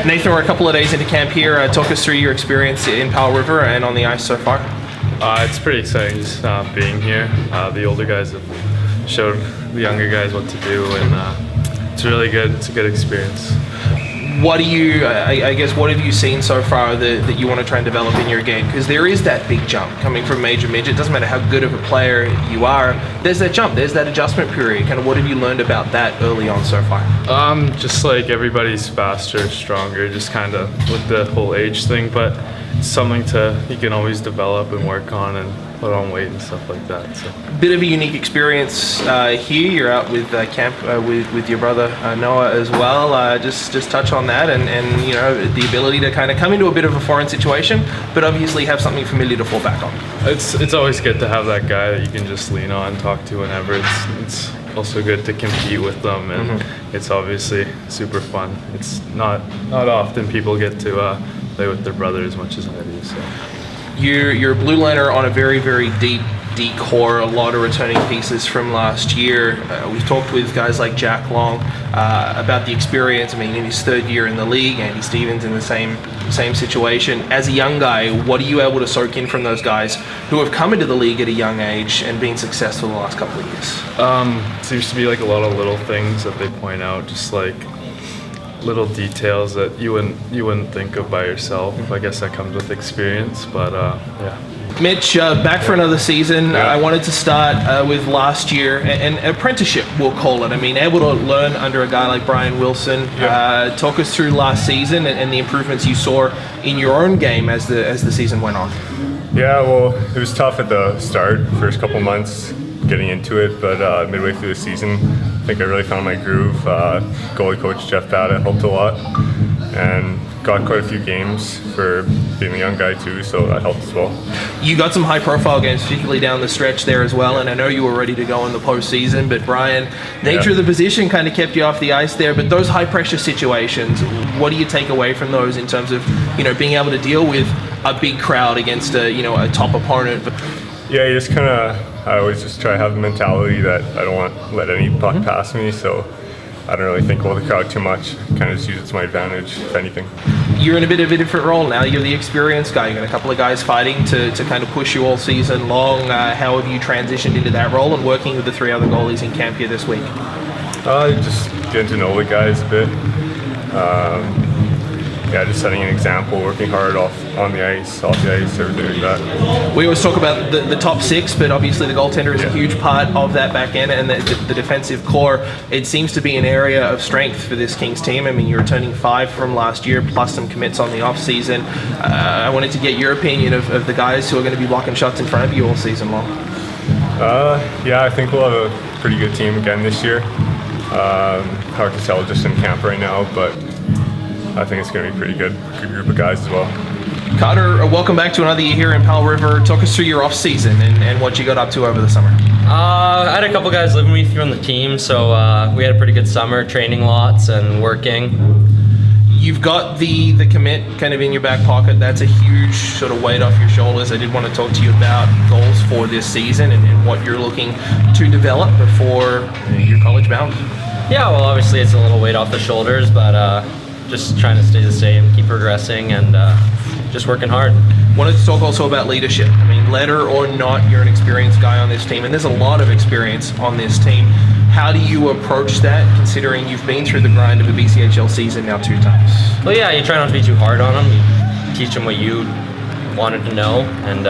Nathan, we're a couple of days into camp here. Talk us through your experience in Powell River and on the ice so far. It's pretty exciting just being here. The older guys have showed the younger guys what to do, and it's really good. It's a good experience. What do you, I guess, what have you seen so far that you want to try and develop in your game? Because there is that big jump coming from major midget. It doesn't matter how good of a player you are. There's that jump. There's that adjustment period. Kind of what have you learned about that early on so far? Just like everybody's faster, stronger, just kind of with the whole age thing. But it's something you can always develop and work on and put on weight and stuff like that. So. Bit of a unique experience here. You're out with camp with your brother Noah as well. Just touch on that and you know the ability to kind of come into a bit of a foreign situation, but obviously have something familiar to fall back on. It's always good to have that guy that you can just lean on, talk to whenever. It's also good to compete with them, and it's obviously super fun. It's not often people get to play with their brother as much as I do. So. You're a blue liner on a very, very deep core, a lot of returning pieces from last year. We've talked with guys like Jack Long about the experience. I mean, in his third year in the league, Andy Stevens in the same situation. As a young guy, what are you able to soak in from those guys who have come into the league at a young age and been successful the last couple of years? Seems to be like a lot of little things that they point out, just like little details that you wouldn't think of by yourself. I guess that comes with experience, but yeah. Mitch, back for another season. Yeah. I wanted to start with last year, an apprenticeship, we'll call it. I mean, able to learn under a guy like Brian Wilson. Yeah. Talk us through last season and the improvements you saw in your own game as the season went on. Yeah, well, it was tough at the start, first couple months getting into it, but midway through the season, I think I really found my groove. Goalie coach Jeff Bada helped a lot, and got quite a few games for being a young guy too, so that helped as well. You got some high-profile games, particularly down the stretch there as well, and I know you were ready to go in the postseason, but Brian, nature of the position kind of kept you off the ice there, but those high-pressure situations, what do you take away from those in terms of, you know, being able to deal with a big crowd against a top opponent? Yeah, you just I always just try to have the mentality that I don't want to let any puck pass me, so I don't really think about the crowd too much. Kind of just use it to my advantage, if anything. You're in a bit of a different role now. You're the experienced guy. You've got a couple of guys fighting to kind of push you all season long. How have you transitioned into that role and working with the three other goalies in camp here this week? Just getting to know the guys a bit. Just setting an example, working hard on the ice, off the ice, everything like that. We always talk about the top six, but obviously the goaltender is a huge part of that back end and the defensive core. It seems to be an area of strength for this Kings team. I mean, you're returning 5 from last year, plus some commits on the off season. I wanted to get your opinion of the guys who are going to be blocking shots in front of you all season long. I think we'll have a pretty good team again this year. Hard to tell just in camp right now, but I think it's going to be pretty good group of guys as well. Carter, welcome back to another year here in Powell River. Talk us through your off season and what you got up to over the summer. I had a couple guys living with you on the team, so we had a pretty good summer, training lots and working. You've got the commit kind of in your back pocket. That's a huge sort of weight off your shoulders. I did want to talk to you about goals for this season and what you're looking to develop before your college bound. Yeah, well, obviously it's a little weight off the shoulders, but just trying to stay the same, keep progressing, and just working hard. Wanted to talk also about leadership. I mean, letter or not, you're an experienced guy on this team, and there's a lot of experience on this team. How do you approach that, considering you've been through the grind of a BCHL season now 2 times? Well, yeah, you try not to be too hard on them. You teach them what you wanted to know, and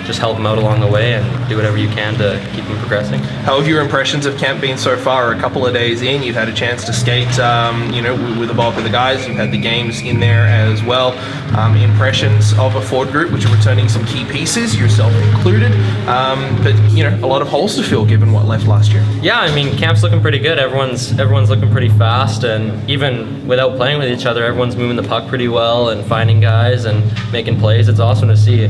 just help them out along the way and do whatever you can to keep them progressing. How have your impressions of camp been so far? A couple of days in, you've had a chance to skate, with the bulk of the guys. You've had the games in there as well. Impressions of a forward group, which are returning some key pieces, yourself included. But a lot of holes to fill given what left last year. Yeah, I mean, camp's looking pretty good. Everyone's looking pretty fast, and even without playing with each other, everyone's moving the puck pretty well and finding guys and making plays. It's awesome to see.